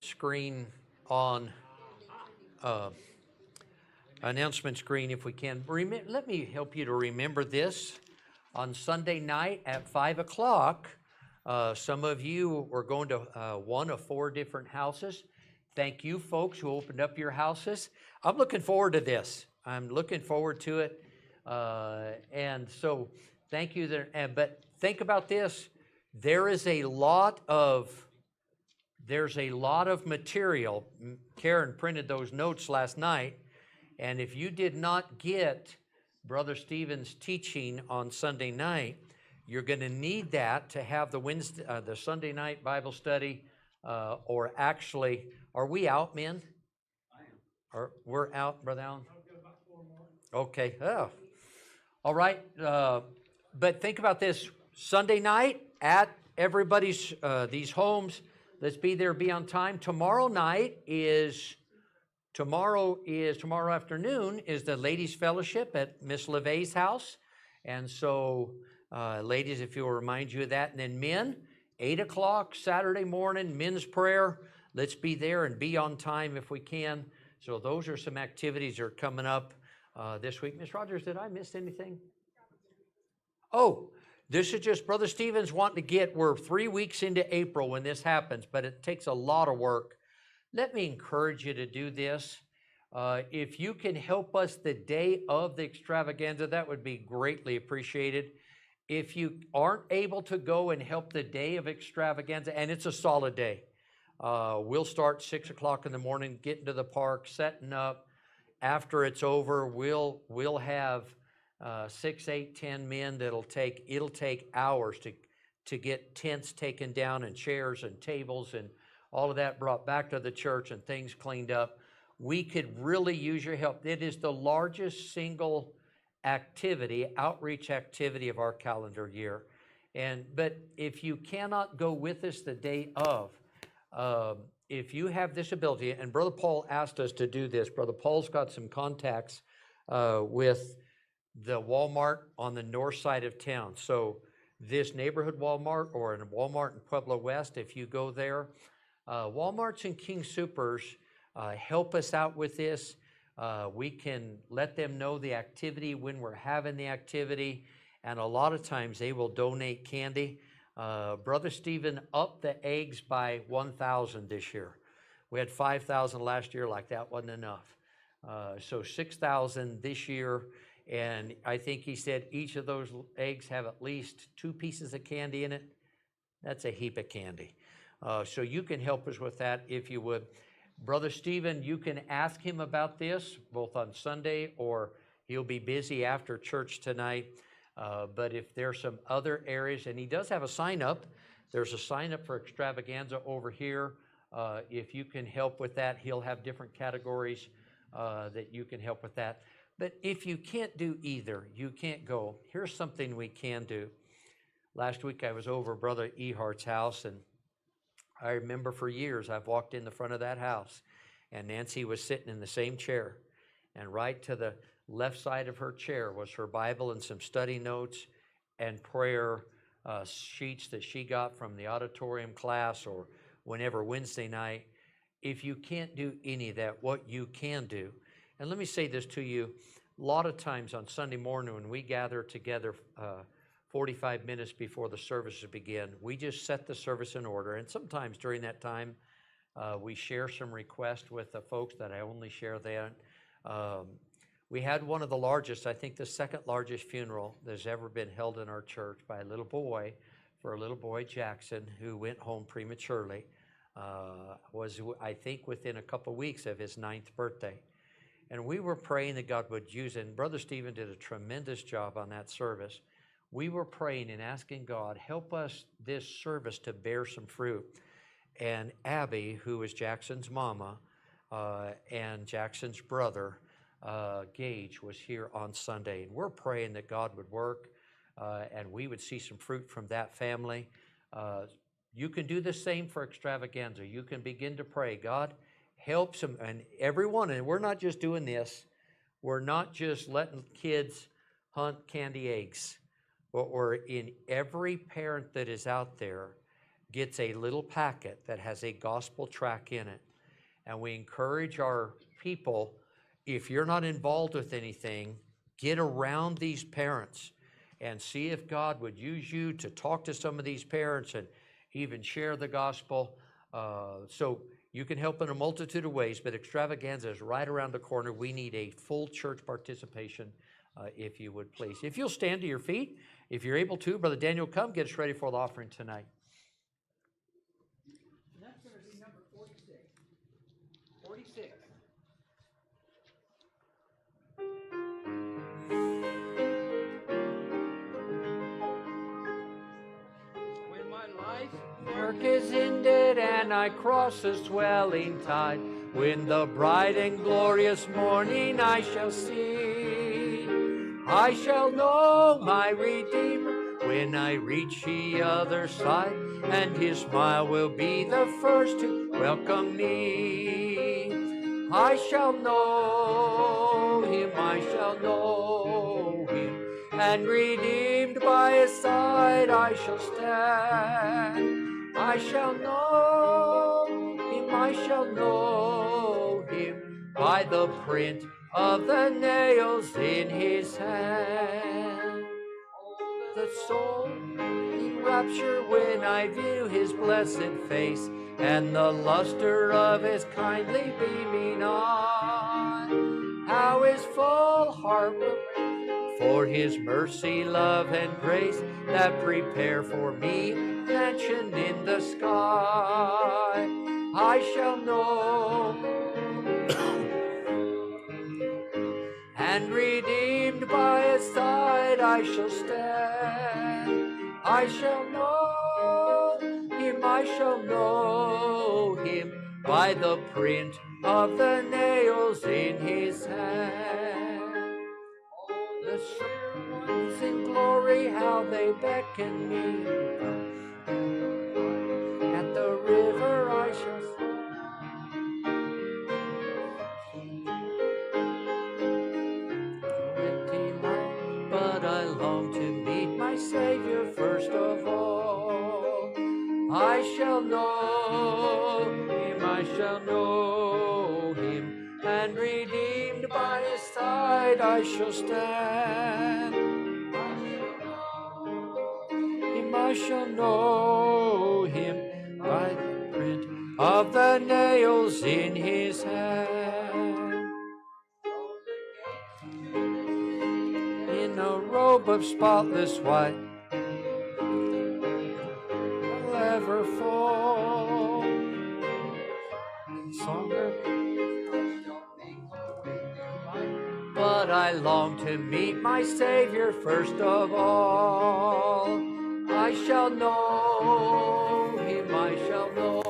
screen on uh, announcement screen if we can. Let me help you to remember this. On Sunday night at 5 o'clock, some of you were going to one of 4 different houses. Thank you, folks, who opened up your houses. I'm looking forward to this. I'm looking forward to it. And so thank you there. But think about this. There's a lot of material. Karen printed those notes last night. And if you did not get Brother Stephen's teaching on Sunday night, you're going to need that to have the Sunday night Bible study, or actually, are we out, men? I am. We're out, Brother Allen? Okay. Oh. All right. But think about this. Sunday night at everybody's, these homes, let's be there, be on time. Tomorrow afternoon is the ladies' fellowship at Miss LeVay's house. And so, ladies, if you'll remind you of that. And then men, 8 o'clock Saturday morning, men's prayer. Let's be there and be on time if we can. So those are some activities that are coming up this week. Miss Rogers, did I miss anything? Oh, this is just Brother Stephen's wanting to we're 3 weeks into April when this happens, but it takes a lot of work. Let me encourage you to do this. If you can help us the day of the extravaganza, that would be greatly appreciated. If you aren't able to go and help the day of extravaganza, and it's a solid day, we'll start 6 o'clock in the morning, getting to the park, setting up. After it's over, we'll have 6, 8, 10 men it'll take hours to get tents taken down and chairs and tables and all of that brought back to the church and things cleaned up. We could really use your help. It is the largest single outreach activity of our calendar year. But if you cannot go with us the day of, if you have this ability, and Brother Paul asked us to do this, Brother Paul's got some contacts with the Walmart on the north side of town. So this neighborhood Walmart or a Walmart in Pueblo West, if you go there, Walmarts and King Soopers help us out with this. We can let them know the activity when we're having the activity, and a lot of times they will donate candy. Brother Stephen upped the eggs by 1,000 this year. We had 5,000 last year, like that wasn't enough. So 6,000 this year, and I think he said each of those eggs have at least 2 pieces of candy in it. That's a heap of candy. So you can help us with that if you would. Brother Stephen, you can ask him about this both on Sunday, or he'll be busy after church tonight. But if there's some other areas, and he does have a sign up, there's a sign up for extravaganza over here. If you can help with that, he'll have different categories that you can help with that. But if you can't do either, you can't go, here's something we can do. Last week I was over Brother Ehart's house, and I remember for years I've walked in the front of that house, and Nancy was sitting in the same chair, and right to the left side of her chair was her Bible and some study notes and prayer sheets that she got from the auditorium class or whenever Wednesday night. If you can't do any of that, what you can do, and let me say this to you, a lot of times on Sunday morning when we gather together 45 minutes before the services begin, we just set the service in order. And sometimes during that time, we share some requests with the folks that I only share then. We had one of the largest, I think the second largest funeral that's ever been held in our church by a little boy, for a little boy, Jackson, who went home prematurely. Was, I think, within a couple of weeks of his 9th birthday. And we were praying that God would use it. And Brother Stephen did a tremendous job on that service. We were praying and asking God, help us this service to bear some fruit. And Abby, who was Jackson's mama, and Jackson's brother, Gage, was here on Sunday. And we're praying that God would work and we would see some fruit from that family. You can do the same for extravaganza. You can begin to pray, God, help some, and everyone, and we're not just doing this, we're not just letting kids hunt candy eggs. But we're in every parent that is out there, gets a little packet that has a gospel track in it. And we encourage our people, if you're not involved with anything, get around these parents and see if God would use you to talk to some of these parents and even share the gospel. So you can help in a multitude of ways, but extravaganza is right around the corner. We need a full church participation, if you would please. If you'll stand to your feet, if you're able to, Brother Daniel, come get us ready for the offering tonight. And that's going to be number 46. 46. When my life Work is ended and I cross the swelling tide. When the bright and glorious morning I shall see, I shall know my Redeemer when I reach the other side, and his smile will be the first to welcome me. I shall know him, I shall know him, and redeemed by his side I shall stand. I shall know him, I shall know him, by the print of the nails in his hand. The soul in rapture when I view his blessed face, and the luster of his kindly beaming eye. How his full heart will for his mercy, love, and grace that prepare for me mansion in the sky. I shall know and redeemed by his side I shall stand. I shall know him, I shall know him, by the print of the nails in his hand. The sure ones in glory, how they beckon me. At the river I shall stand. But I long to meet my Savior first of all. I shall know him, I shall know him, and redeemed by his side I shall stand. I shall know him by the print of the nails in his hand. In a robe of spotless white, I'll ever fall. But I long to meet my Savior first of all. I shall know him, I shall know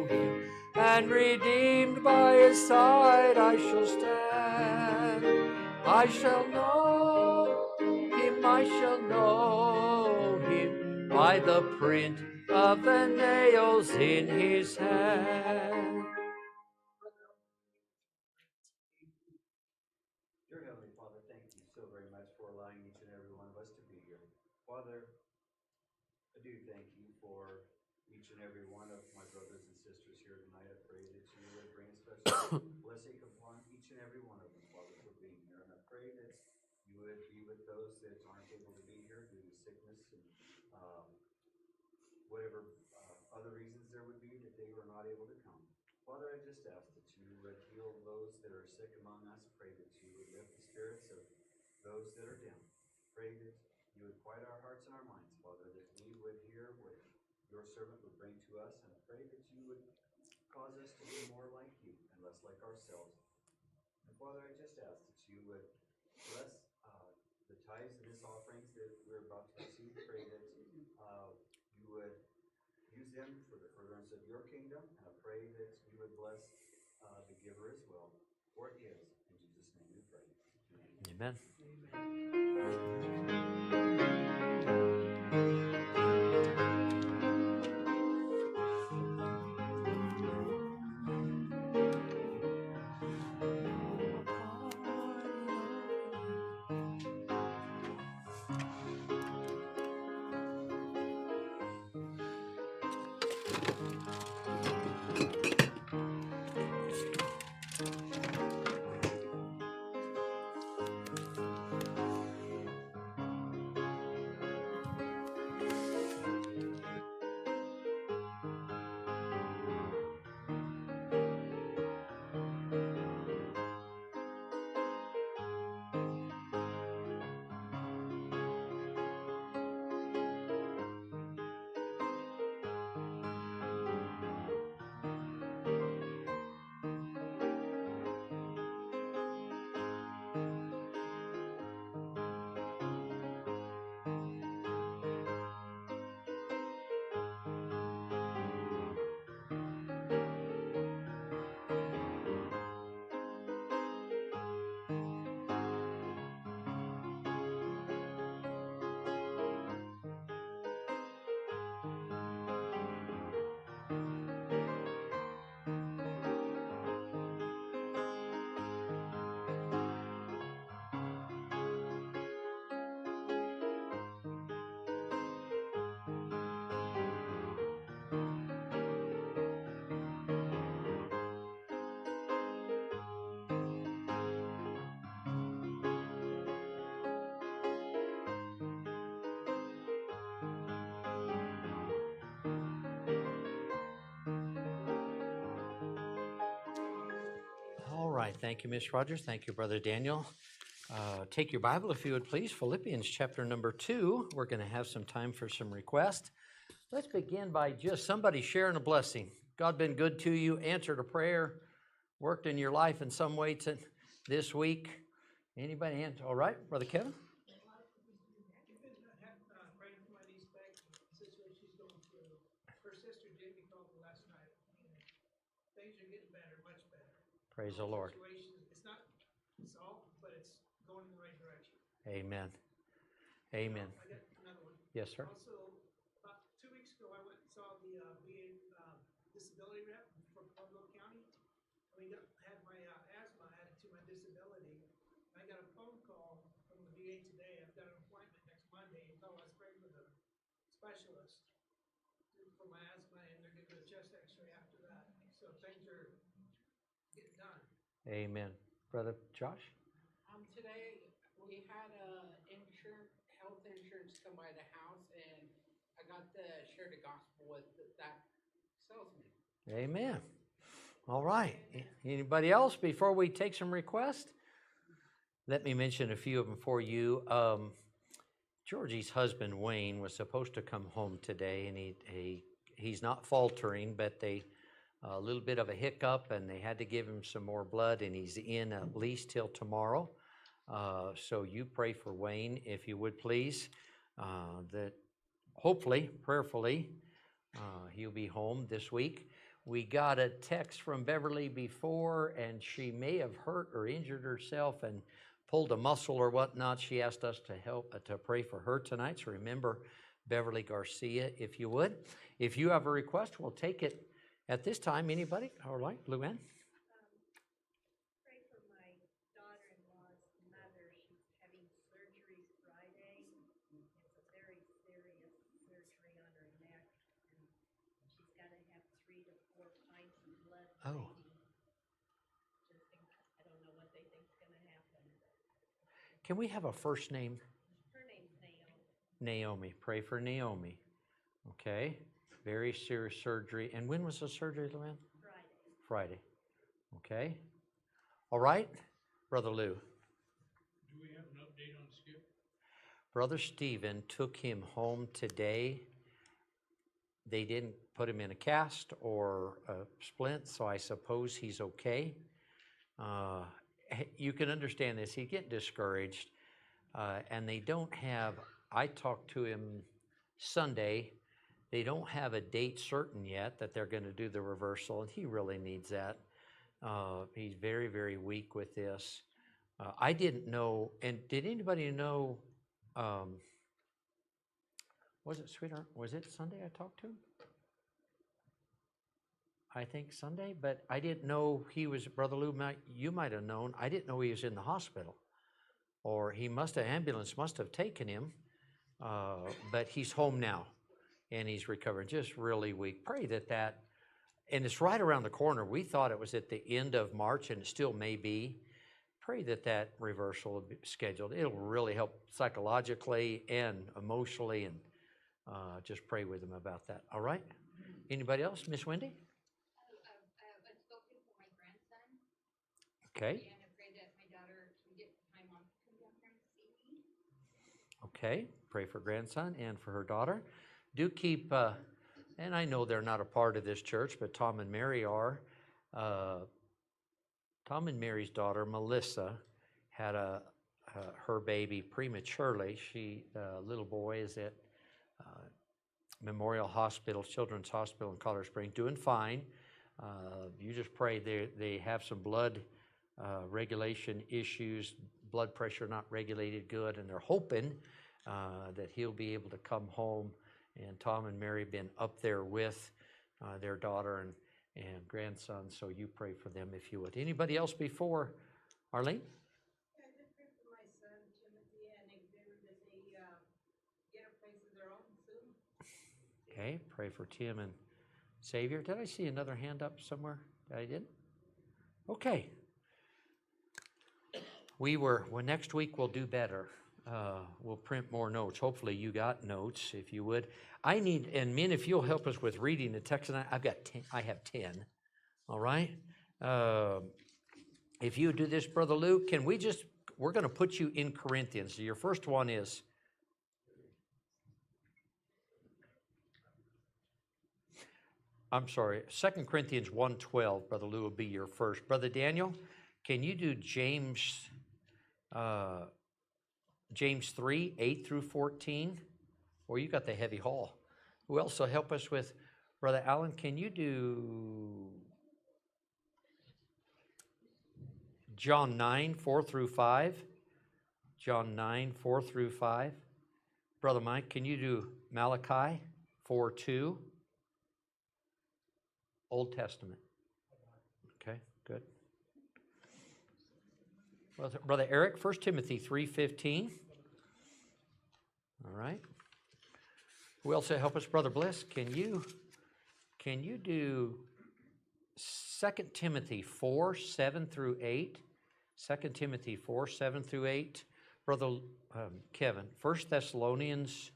him, and redeemed by his side I shall stand. I shall know him, I shall know him, by the print of the nails in his hand. Dear Heavenly Father, thank you so very much for allowing each and every one of us to be here. Father, I do thank you for each and every one of my brothers and sisters here tonight. I pray that you would bring a special blessing upon each and every one of them, Father, for being here. And I pray that you would be with those that aren't able to be here due to sickness and whatever other reasons there would be that they were not able to come. Father, I just ask that you would heal those that are sick among us. Pray that you would lift the spirits of those that are down. Pray that you would quiet our hearts and our minds, Father, that we would hear what your servant would bring to us, and pray that you would cause us to be more like you and less like ourselves. And Father, I just ask that you would bless the tithes and this offerings that we're about to receive. Pray that you would use them for the furtherance of your kingdom, and I pray that you would bless the giver as well. For it is in Jesus' name we pray. Amen. right, thank you, Ms. Rogers. Thank you, Brother Daniel. Take your Bible, if you would please, Philippians chapter number 2. We're going to have some time for some requests. Let's begin by just somebody sharing a blessing. God been good to you, answered a prayer, worked in your life in some way this week. Anybody? All right, Brother Kevin? You've been praying for my niece Becky, the situation she's going through. Her sister Jamie called me last night, and things are getting better, much better. Praise the Lord. Situation, it's not solved, but it's going in the right direction. Amen. Amen. I got another one. Yes, sir. Also, about 2 weeks ago, I went and saw the VA disability rep from Pueblo County. And had my asthma added to my disability. I got a phone call from the VA today. I've got an appointment next Monday. And I was praying with a specialist for my asthma, and they're going to do a chest x-ray after that. So things are getting done. Amen. Brother Josh? Today we had health insurance come by the house, and I got to share the gospel with that salesman. Amen. All right. Anybody else before we take some requests? Let me mention a few of them for you. Georgie's husband Wayne was supposed to come home today, and he's not faltering, but a little bit of a hiccup, and they had to give him some more blood, and he's in at least till tomorrow. So you pray for Wayne, if you would please, that hopefully, prayerfully, he'll be home this week. We got a text from Beverly before, and she may have hurt or injured herself and pulled a muscle or whatnot. She asked us to help to pray for her tonight. So remember Beverly Garcia, if you would. If you have a request, we'll take it at this time. Anybody? All right, Luann. Pray for my daughter-in-law's mother. She's having surgery Friday. It's a very serious surgery on her neck, and she's got to have 3 to 4 pints of blood. Oh. I don't know what they think's going to happen. Can we have a first name? Her name's Naomi. Naomi. Pray for Naomi. Okay. Very serious surgery. And when was the surgery, Luann? Friday. Okay. All right. Brother Lou. Do we have an update on Skip? Brother Stephen took him home today. They didn't put him in a cast or a splint, so I suppose he's okay. You can understand this. He's getting discouraged, and they don't have, I talked to him Sunday. They don't have a date certain yet that they're going to do the reversal, and he really needs that. He's very, very weak with this. I didn't know, and did anybody know, was it, sweetheart? Was it Sunday I talked to him? I think Sunday, but I didn't know he was, Brother Lou, you might have known, I didn't know he was in the hospital. Or ambulance must have taken him, but he's home now. And he's recovering, just really weak. Pray that, and it's right around the corner. We thought it was at the end of March, and it still may be. Pray that reversal will be scheduled. It'll really help psychologically and emotionally, and just pray with him about that. All right? Anybody else? Miss Wendy? I've spoken for my grandson. Okay. And I pray that my daughter can get time off to come down here and see me. Okay. Pray for grandson and for her daughter. Do keep, and I know they're not a part of this church, but Tom and Mary are. Tom and Mary's daughter, Melissa, had her baby prematurely. The little boy is at Memorial Hospital, Children's Hospital in Colorado Springs, doing fine. You just pray they have some blood regulation issues, blood pressure not regulated good, and they're hoping that he'll be able to come home. And Tom and Mary have been up there with their daughter and grandson, so you pray for them if you would. Anybody else before Arlene? Yeah, just pray for my son, Timothy and Xavier, that they get a place of their own soon. Okay, pray for Tim and Xavier. Did I see another hand up somewhere? I didn't? Okay. Next week we'll do better. We'll print more notes. Hopefully you got notes, if you would. And men, if you'll help us with reading the text tonight, I have 10. All right? if you would do this, Brother Lou, we're going to put you in Corinthians. Your first one is, I'm sorry, 2 Corinthians 1:12, Brother Lou will be your first. Brother Daniel, can you do James 3, 8 through 14? Or you got the heavy haul. Who else will help us with, Brother Allen, can you do John 9, 4 through 5? John 9, 4 through 5. Brother Mike, can you do Malachi 4, 2? Old Testament. Okay, good. Brother Eric, 1 Timothy 3:15. All right. Who else will help us? Brother Bliss, can you do 2 Timothy 4, 7 through 8? 2 Timothy 4, 7 through 8. Brother Kevin, 1 Thessalonians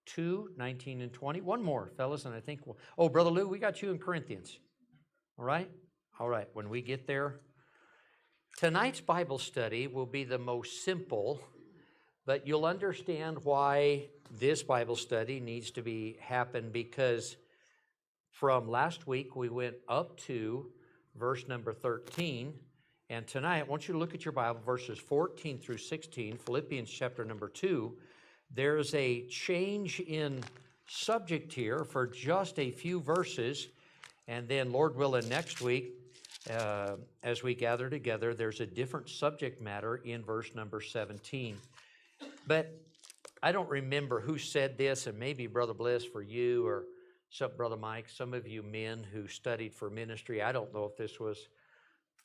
2, 19 and 20. One more, fellas, and I think Brother Lou, we got you in Corinthians. All right? All right, when we get there. Tonight's Bible study will be the most simple, but you'll understand why this Bible study needs to happen, because from last week we went up to verse number 13, and tonight I want you to look at your Bible, verses 14 through 16, Philippians chapter number 2. There's a change in subject here for just a few verses, and then Lord willing next week, as we gather together, there's a different subject matter in verse number 17. But I don't remember who said this, and maybe Brother Bliss for you, or Brother Mike, some of you men who studied for ministry. I don't know if this was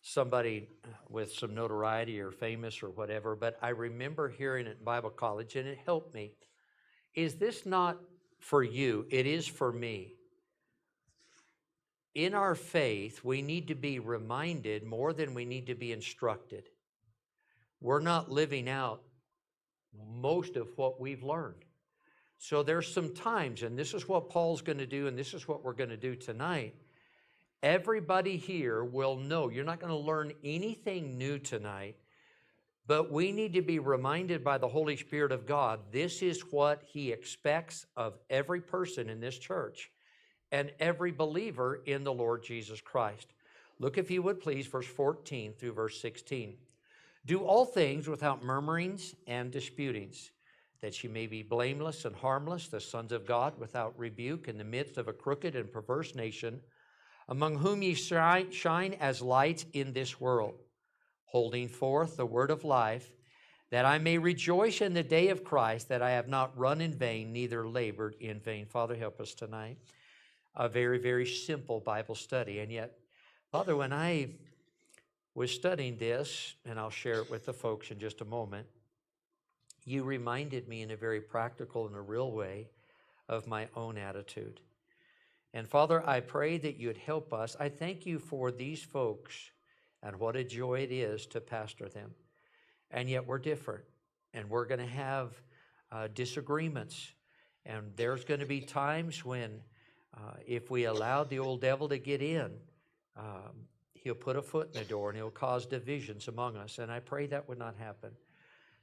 somebody with some notoriety or famous or whatever, but I remember hearing it in Bible college, and it helped me. Is this not for you? It is for me. In our faith, we need to be reminded more than we need to be instructed. We're not living out most of what we've learned. So there's some times, and this is what Paul's going to do, and this is what we're going to do tonight. Everybody here will know you're not going to learn anything new tonight, but we need to be reminded by the Holy Spirit of God, this is what He expects of every person in this church and every believer in the Lord Jesus Christ. Look, if you would please, verse 14 through verse 16. Do all things without murmurings and disputings, that ye may be blameless and harmless, the sons of God, without rebuke, in the midst of a crooked and perverse nation, among whom ye shine as lights in this world, holding forth the word of life, that I may rejoice in the day of Christ, that I have not run in vain, neither labored in vain. Father, help us tonight. A very, very simple Bible study. And yet, Father, when I was studying this, and I'll share it with the folks in just a moment, you reminded me in a very practical and a real way of my own attitude. And Father, I pray that you'd help us. I thank you for these folks and what a joy it is to pastor them. And yet we're different, and we're going to have disagreements. And there's going to be times when if we allow the old devil to get in, he'll put a foot in the door and he'll cause divisions among us. And I pray that would not happen.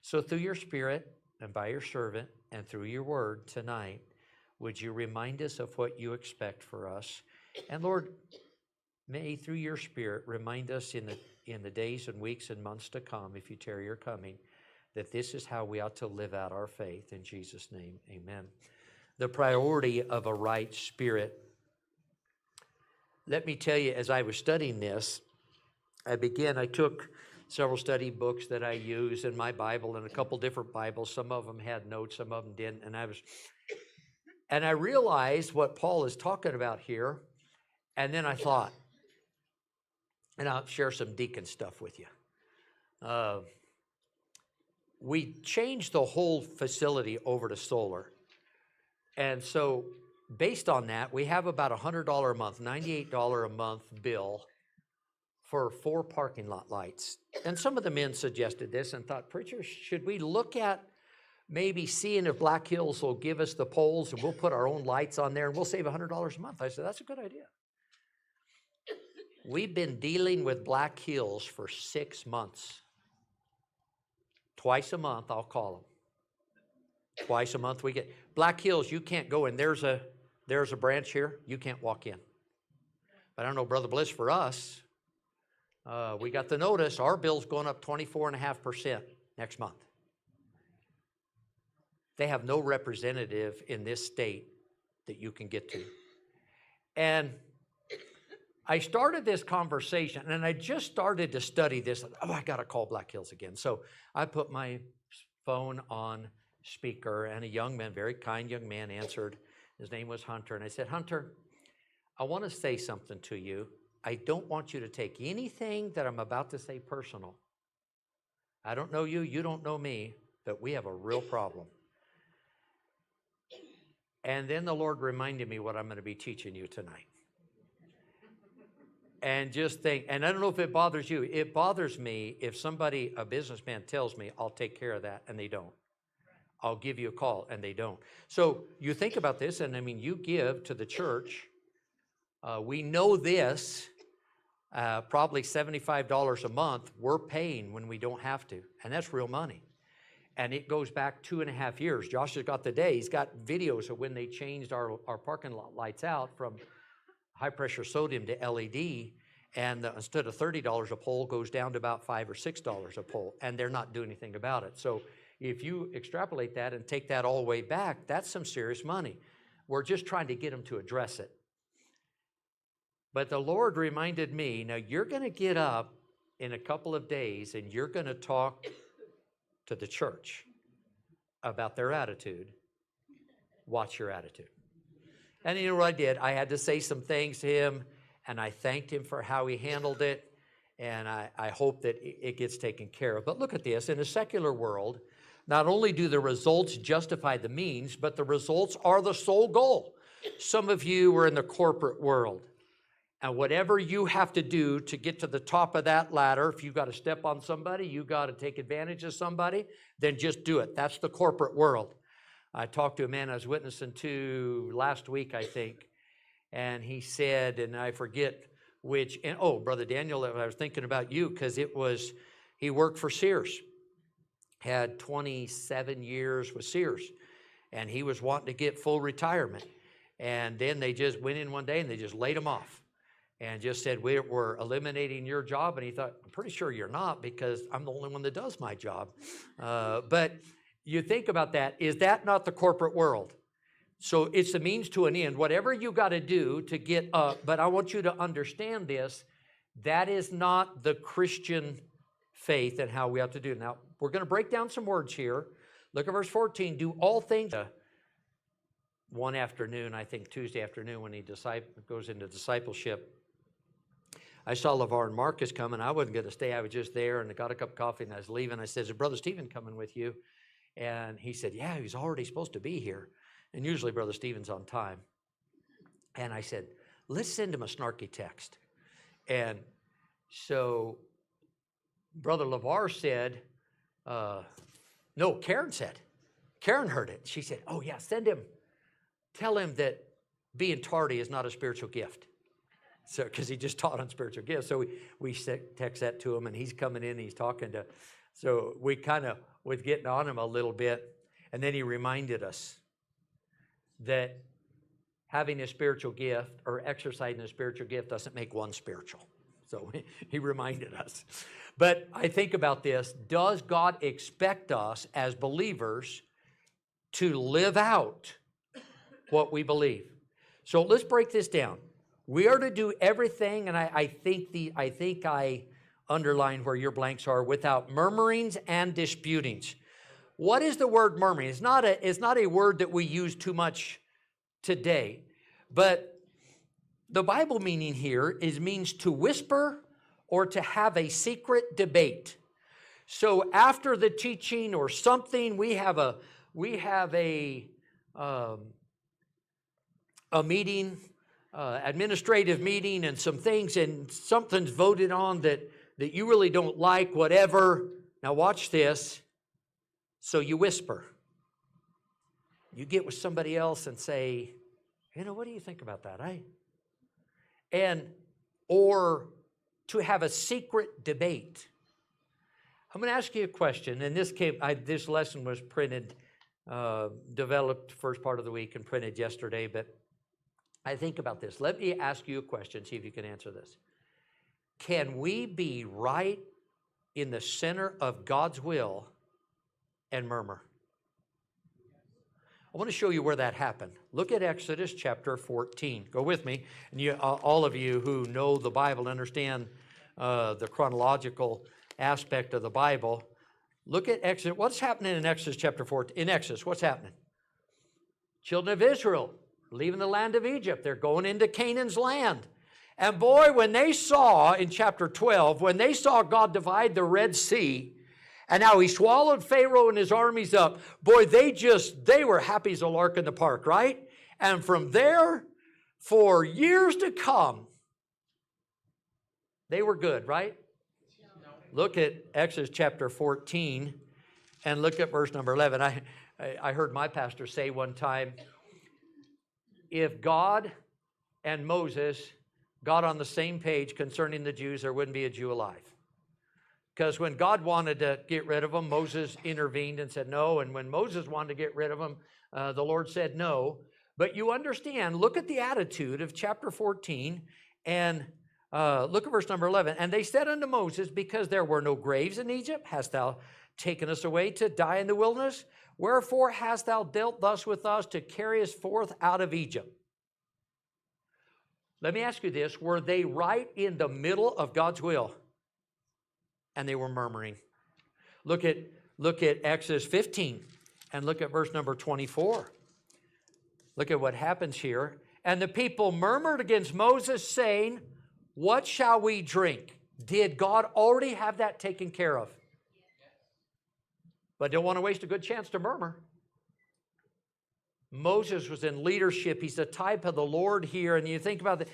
So through your Spirit and by your servant and through your word tonight, would you remind us of what you expect for us? And Lord, may through your Spirit remind us in the days and weeks and months to come, if you tarry your coming, that this is how we ought to live out our faith. In Jesus' name, amen. The priority of a right spirit. Let me tell you, as I was studying this, I took several study books that I use in my Bible and a couple different Bibles. Some of them had notes, some of them didn't. And I realized what Paul is talking about here. And then I thought, and I'll share some deacon stuff with you. We changed the whole facility over to solar. And so based on that, we have about $100 a month, $98 a month bill for 4 parking lot lights. And some of the men suggested this and thought, preacher, should we look at maybe seeing if Black Hills will give us the poles and we'll put our own lights on there and we'll save $100 a month? I said, that's a good idea. We've been dealing with Black Hills for 6 months. Twice a month, I'll call them. Twice a month we get Black Hills. You can't go in. There's a branch here. You can't walk in. But I don't know, Brother Bliss. For us, we got the notice. Our bill's going up 24.5% next month. They have no representative in this state that you can get to. And I started this conversation, and I just started to study this. Oh, I got to call Black Hills again. So I put my phone on speaker, and a young man, very kind young man, answered. His name was Hunter. And I said, Hunter, I want to say something to you. I don't want you to take anything that I'm about to say personal. I don't know you, you don't know me, but we have a real problem. And then the Lord reminded me what I'm going to be teaching you tonight. And just think, and I don't know if it bothers you. It bothers me if somebody, a businessman, tells me I'll take care of that, and they don't. I'll give you a call, and they don't. So you think about this, and I mean, you give to the church. We know this, probably $75 a month we're paying when we don't have to, and that's real money. And it goes back 2.5 years. Josh has got the day. He's got videos of when they changed our parking lot lights out from high-pressure sodium to LED, and instead of $30 a pole, goes down to about $5 or $6 a pole, and they're not doing anything about it. So if you extrapolate that and take that all the way back, that's some serious money. We're just trying to get them to address it. But the Lord reminded me, now you're going to get up in a couple of days, and you're going to talk to the church about their attitude. Watch your attitude. And you know what I did? I had to say some things to him, and I thanked him for how he handled it, and I hope that it gets taken care of. But look at this. In a secular world, not only do the results justify the means, but the results are the sole goal. Some of you are in the corporate world, and whatever you have to do to get to the top of that ladder, if you've got to step on somebody, you've got to take advantage of somebody, then just do it. That's the corporate world. I talked to a man I was witnessing to last week, I think, and he said, and I forget which, and oh, Brother Daniel, I was thinking about you because he worked for Sears, had 27 years with Sears, and he was wanting to get full retirement. And then they just went in one day and they just laid him off and just said, we're eliminating your job. And he thought, I'm pretty sure you're not, because I'm the only one that does my job. But you think about that. Is that not the corporate world? So it's the means to an end. Whatever you got to do to get up, but I want you to understand this, that is not the Christian faith and how we have to do it. Now, we're going to break down some words here. Look at verse 14. Do all things. One afternoon, I think Tuesday afternoon, when he goes into discipleship, I saw LeVar and Marcus coming. I wasn't going to stay. I was just there, and I got a cup of coffee, and I was leaving. I said, is Brother Stephen coming with you? And he said, yeah, he's already supposed to be here. And usually Brother Stephen's on time. And I said, let's send him a snarky text. And so Brother LeVar said, no, Karen said. Karen heard it. She said, oh, yeah, send him. Tell him that being tardy is not a spiritual gift. So, because he just taught on spiritual gifts. So we text that to him, and he's coming in, he's talking to, so we kind of was getting on him a little bit. And then he reminded us that having a spiritual gift or exercising a spiritual gift doesn't make one spiritual. So he reminded us. But I think about this. Does God expect us as believers to live out what we believe? So let's break this down. We are to do everything, and I think I underline where your blanks are, without murmurings and disputings. What is the word murmuring? It's not a word that we use too much today, but the Bible meaning here means to whisper or to have a secret debate. So after the teaching or something, we have a meeting, administrative meeting, and some things, and something's voted on that you really don't like, whatever. Now watch this. So you whisper. You get with somebody else and say, what do you think about that? And or to have a secret debate. I'm going to ask you a question, and this lesson was printed, developed first part of the week and printed yesterday, but I think about this. Let me ask you a question, see if you can answer this. Can we be right in the center of God's will and murmur? I want to show you where that happened. Look at Exodus chapter 14. Go with me. And all of you who know the Bible understand the chronological aspect of the Bible. Look at Exodus. What's happening in Exodus chapter 14? In Exodus, what's happening? Children of Israel leaving the land of Egypt. They're going into Canaan's land. And boy, when they saw, in chapter 12, when they saw God divide the Red Sea, and how he swallowed Pharaoh and his armies up, boy, they were happy as a lark in the park, right? And from there, for years to come, they were good, right? Look at Exodus chapter 14 and look at verse number 11. I heard my pastor say one time, if God and Moses got on the same page concerning the Jews, there wouldn't be a Jew alive. Because when God wanted to get rid of them, Moses intervened and said no. And when Moses wanted to get rid of them, the Lord said no. But you understand, look at the attitude of chapter 14 and look at verse number 11. And they said unto Moses, because there were no graves in Egypt, hast thou taken us away to die in the wilderness? Wherefore hast thou dealt thus with us to carry us forth out of Egypt? Let me ask you this. Were they right in the middle of God's will? And they were murmuring. Look at Exodus 15 and look at verse number 24. Look at what happens here. And the people murmured against Moses, saying, what shall we drink? Did God already have that taken care of? But don't want to waste a good chance to murmur. Moses was in leadership. He's a type of the Lord here. And you think about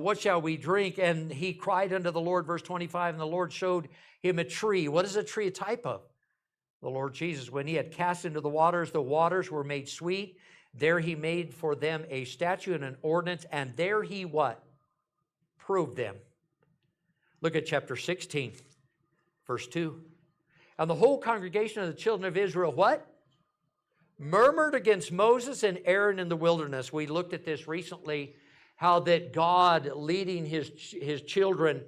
what shall we drink? And he cried unto the Lord, verse 25, and the Lord showed him a tree. What is a tree a type of? The Lord Jesus. When he had cast into the waters were made sweet. There he made for them a statute and an ordinance. And there he what? Proved them. Look at chapter 16, verse 2. And the whole congregation of the children of Israel, what? Murmured against Moses and Aaron in the wilderness. We looked at this recently, how that God leading his children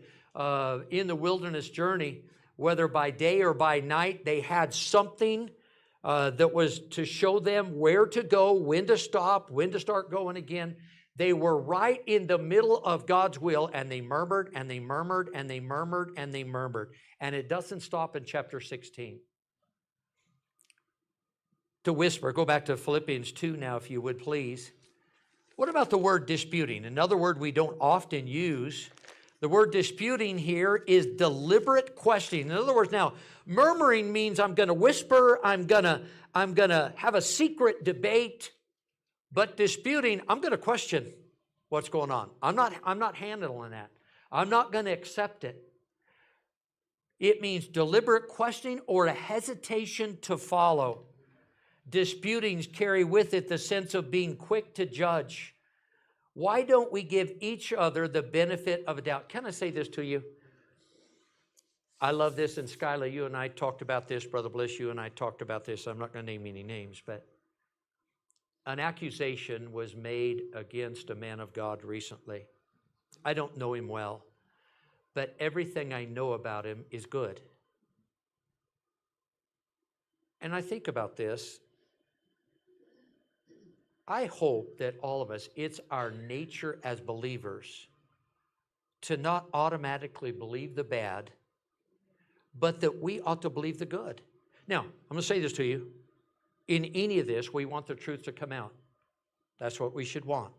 in the wilderness journey, whether by day or by night, they had something that was to show them where to go, when to stop, when to start going again. They were right in the middle of God's will, and they murmured, and they murmured, and they murmured, and they murmured. And it doesn't stop in chapter 16. To whisper. Go back to Philippians 2 now, if you would, please. What about the word disputing? Another word we don't often use. The word disputing here is deliberate questioning. In other words, now, murmuring means I'm going to whisper, I'm going to have a secret debate, but disputing, I'm going to question what's going on. I'm not handling that. I'm not going to accept it. It means deliberate questioning or a hesitation to follow. Disputings carry with it the sense of being quick to judge. Why don't we give each other the benefit of a doubt? Can I say this to you? I love this, and Skylar, you and I talked about this. Brother Bliss, you and I talked about this. I'm not going to name any names, but an accusation was made against a man of God recently. I don't know him well, but everything I know about him is good. And I think about this. I hope that all of us, it's our nature as believers to not automatically believe the bad, but that we ought to believe the good. Now, I'm going to say this to you. In any of this, we want the truth to come out. That's what we should want.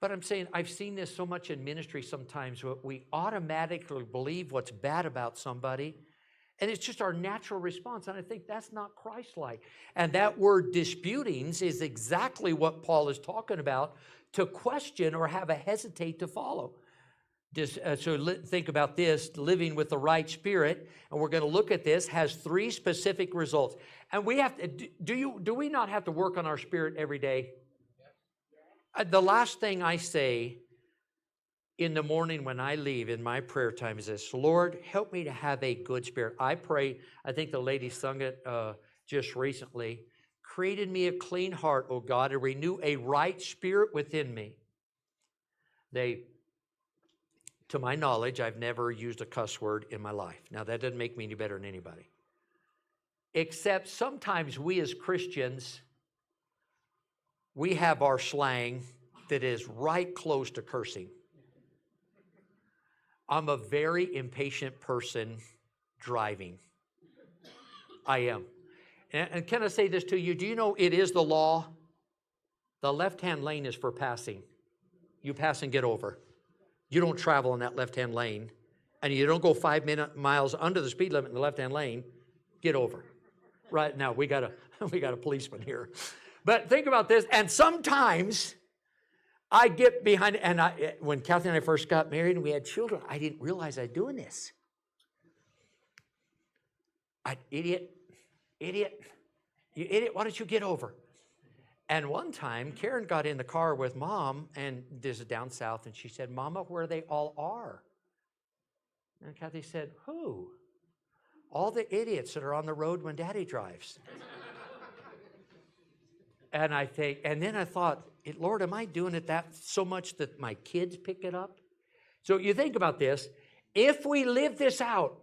But I'm saying, I've seen this so much in ministry sometimes, where we automatically believe what's bad about somebody, and it's just our natural response. And I think that's not Christ-like. And that word disputings is exactly what Paul is talking about, to question or have a hesitate to follow. Think about this, living with the right spirit, and we're going to look at this, has three specific results. And we have to, do we not have to work on our spirit every day? The last thing I say in the morning when I leave in my prayer time is this: Lord, help me to have a good spirit. I pray, I think the lady sung it just recently, created me a clean heart, O God, and renew a right spirit within me. To my knowledge, I've never used a cuss word in my life. Now, that doesn't make me any better than anybody. Except sometimes we as Christians, we have our slang that is right close to cursing. I'm a very impatient person driving. I am. And can I say this to you? Do you know it is the law? The left-hand lane is for passing. You pass and get over. You don't travel in that left-hand lane, and you don't go 5 miles under the speed limit in the left-hand lane. Get over. Right now, we got a policeman here. But think about this, and sometimes I get behind, and when Kathy and I first got married and we had children, I didn't realize I was doing this. Idiot, you idiot, why don't you get over? And one time, Karen got in the car with Mom, and this is down south, and she said, Mama, where they all are? And Kathy said, who? All the idiots that are on the road when Daddy drives. And then I thought, Lord, am I doing it that so much that my kids pick it up? So you think about this. If we live this out,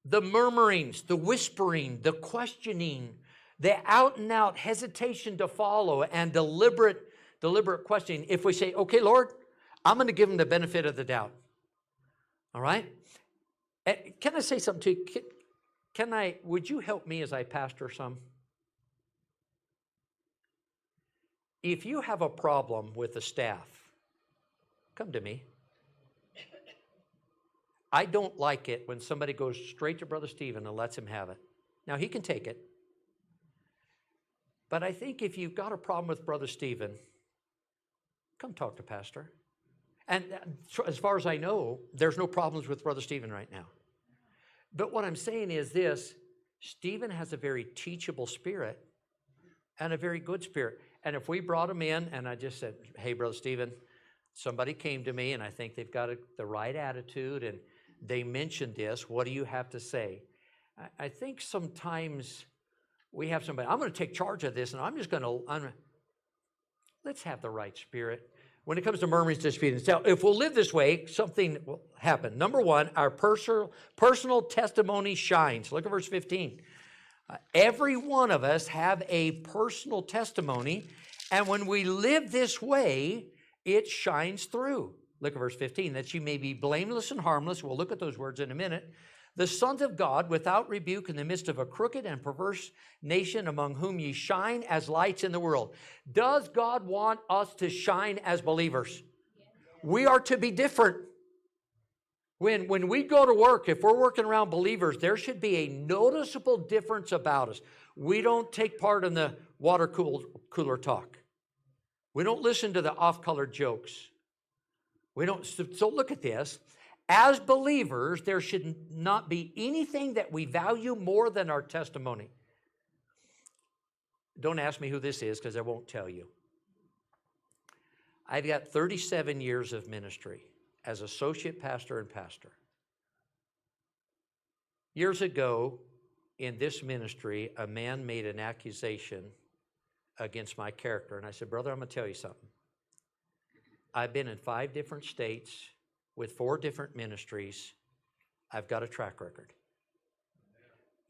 the murmurings, the whispering, the questioning, the out and out hesitation to follow and deliberate questioning, if we say, okay, Lord, I'm going to give them the benefit of the doubt. All right? Can I say something to you? Would you help me as I pastor some? If you have a problem with the staff, come to me. I don't like it when somebody goes straight to Brother Stephen and lets him have it. Now, he can take it. But I think if you've got a problem with Brother Stephen, come talk to Pastor. And as far as I know, there's no problems with Brother Stephen right now. But what I'm saying is this: Stephen has a very teachable spirit and a very good spirit. And if we brought him in and I just said, hey, Brother Stephen, somebody came to me and I think they've got the right attitude and they mentioned this, what do you have to say? I think sometimes we have somebody, I'm going to take charge of this and I'm just going to, let's have the right spirit. When it comes to murmurings, disputings, now, if we'll live this way, something will happen. Number one, our personal testimony shines. Look at verse 15. Every one of us have a personal testimony, and when we live this way, it shines through. Look at verse 15, that you may be blameless and harmless. We'll look at those words in a minute. The sons of God, without rebuke, in the midst of a crooked and perverse nation, among whom ye shine as lights in the world. Does God want us to shine as believers? We are to be different. When we go to work, if we're working around believers, there should be a noticeable difference about us. We don't take part in the water cooler talk. We don't listen to the off-color jokes. We don't. So look at this. As believers, there should not be anything that we value more than our testimony. Don't ask me who this is because I won't tell you. I've got 37 years of ministry as associate pastor and pastor. Years ago, in this ministry, a man made an accusation against my character. And I said, brother, I'm going to tell you something. I've been in 5 different states with 4 different ministries. I've got a track record.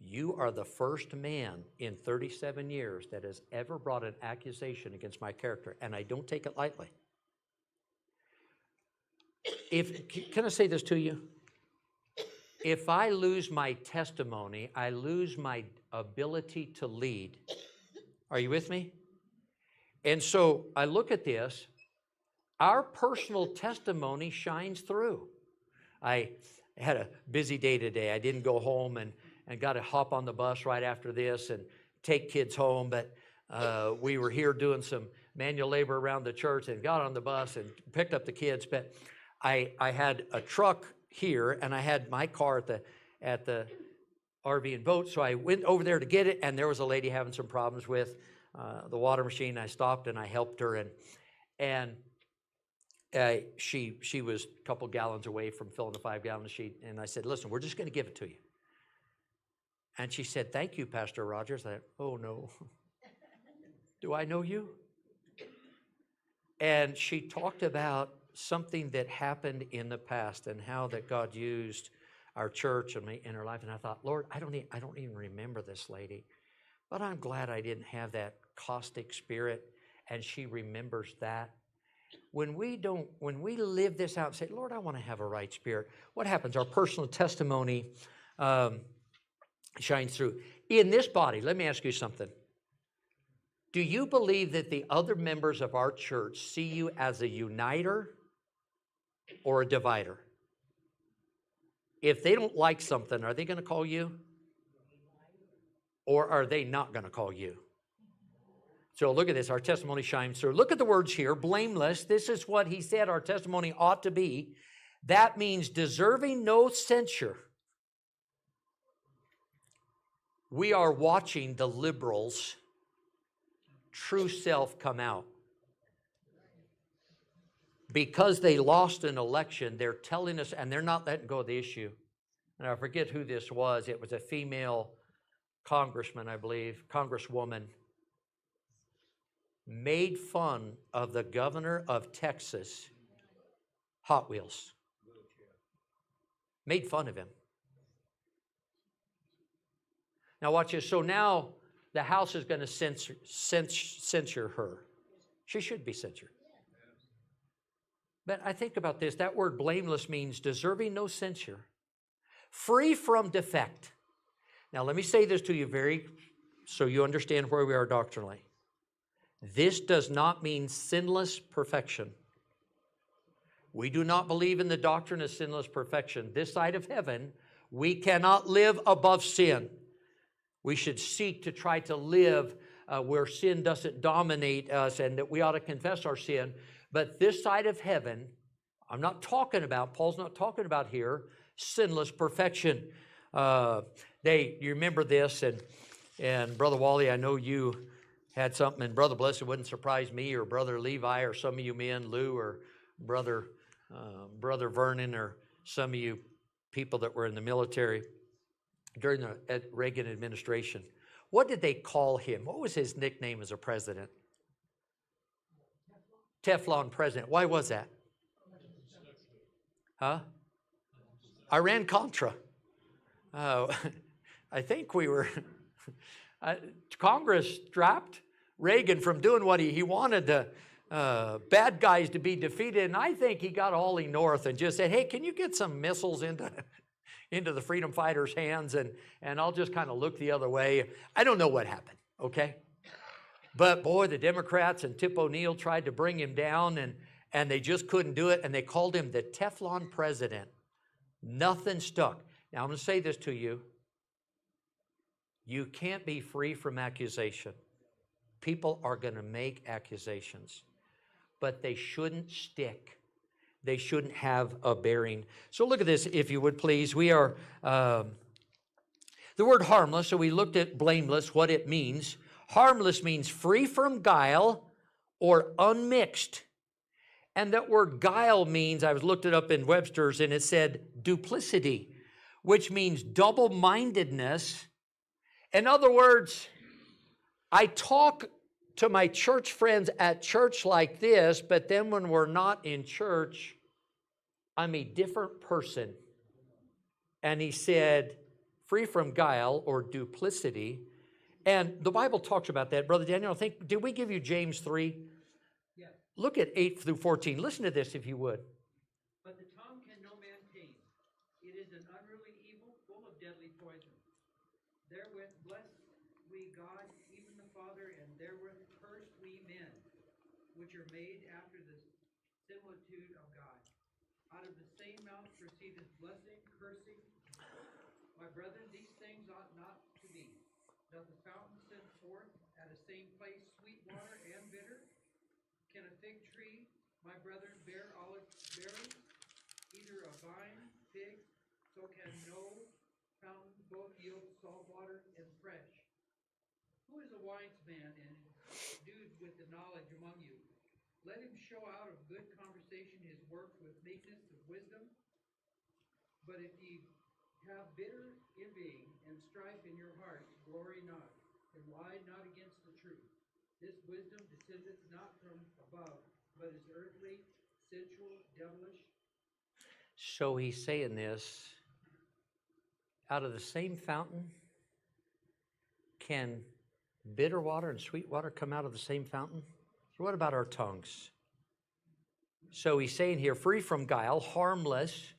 You are the first man in 37 years that has ever brought an accusation against my character, and I don't take it lightly. Can I say this to you? If I lose my testimony, I lose my ability to lead. Are you with me? And so I look at this. Our personal testimony shines through. I had a busy day today. I didn't go home and got to hop on the bus right after this and take kids home. But we were here doing some manual labor around the church and got on the bus and picked up the kids. But I had a truck here and I had my car at the RV and boat. So I went over there to get it, and there was a lady having some problems with the water machine. I stopped and I helped her, and she was a couple gallons away from filling the 5-gallon sheet, and I said, listen, we're just going to give it to you. And she said, thank you, Pastor Rogers. I said, oh no. Do I know you? And she talked about something that happened in the past and how that God used our church and me in her life. And I thought, Lord, I don't even remember this lady, but I'm glad I didn't have that caustic spirit, and she remembers that. When we live this out and say, Lord, I want to have a right spirit, what happens? Our personal testimony shines through. In this body, let me ask you something. Do you believe that the other members of our church see you as a uniter or a divider? If they don't like something, are they going to call you? Or are they not going to call you? So look at this. Our testimony shines through. Look at the words here. Blameless. This is what he said our testimony ought to be. That means deserving no censure. We are watching the liberals' true self come out. Because they lost an election, they're telling us, and they're not letting go of the issue. And I forget who this was. It was a female congressman, I believe, congresswoman, made fun of the governor of Texas, Hot Wheels. Made fun of him. Now watch this. So now the House is going to censure her. She should be censured. But I think about this. That word blameless means deserving no censure, free from defect. Now let me say this to you so you understand where we are doctrinally. This does not mean sinless perfection. We do not believe in the doctrine of sinless perfection. This side of heaven, we cannot live above sin. We should seek to try to live where sin doesn't dominate us, and that we ought to confess our sin. But this side of heaven, Paul's not talking about here, sinless perfection. You remember this, and Brother Wally, I know you had something, and Brother Blessed wouldn't surprise me, or Brother Levi, or some of you men, Lou, or Brother Vernon, or some of you people that were in the military during the Reagan administration. What did they call him? What was his nickname as a president? Teflon president. Why was that? Huh? Iran-Contra. I think we were... Congress dropped Reagan from doing what he wanted the bad guys to be defeated, and I think he got Ollie North and just said, hey, can you get some missiles into the freedom fighters' hands, and I'll just kind of look the other way. I don't know what happened, okay? But boy, the Democrats and Tip O'Neill tried to bring him down, and they just couldn't do it, and they called him the Teflon president. Nothing stuck. Now, I'm going to say this to you. You can't be free from accusation. People are going to make accusations, but they shouldn't stick. They shouldn't have a bearing. So look at this, if you would please. We are, the word harmless, so we looked at blameless, what it means. Harmless means free from guile or unmixed. And that word guile means, I was looked it up in Webster's, and it said duplicity, which means double-mindedness. In other words, I talk to my church friends at church like this, but then when we're not in church, I'm a different person. And he said, free from guile or duplicity. And the Bible talks about that. Brother Daniel, did we give you James 3? Yes. Look at 8 through 14. Listen to this if you would. But the tongue can no man tame. It is an unruly evil, full of deadly poison. Therewith bless we God, even the Father, and therewith curse we men, which are made after the similitude of God. Out of the same mouth proceedeth blessing, cursing. My brethren, these things ought not to be. Doth the fountain send forth at the same place sweet water and bitter? Can a fig tree, my brethren, bear olive berries? Either a vine, fig, so can no fountain both yield salt water and fresh. Who is a wise man and endued with the knowledge among you? Let him show out of good conversation his works with meekness of wisdom. But if ye have bitter envying and strife in your hearts, glory not, and lie not against the truth. This wisdom descendeth not from above, but is earthly, sensual, devilish. So he's saying this, out of the same fountain, can bitter water and sweet water come out of the same fountain? So what about our tongues? So he's saying here, free from guile, harmless,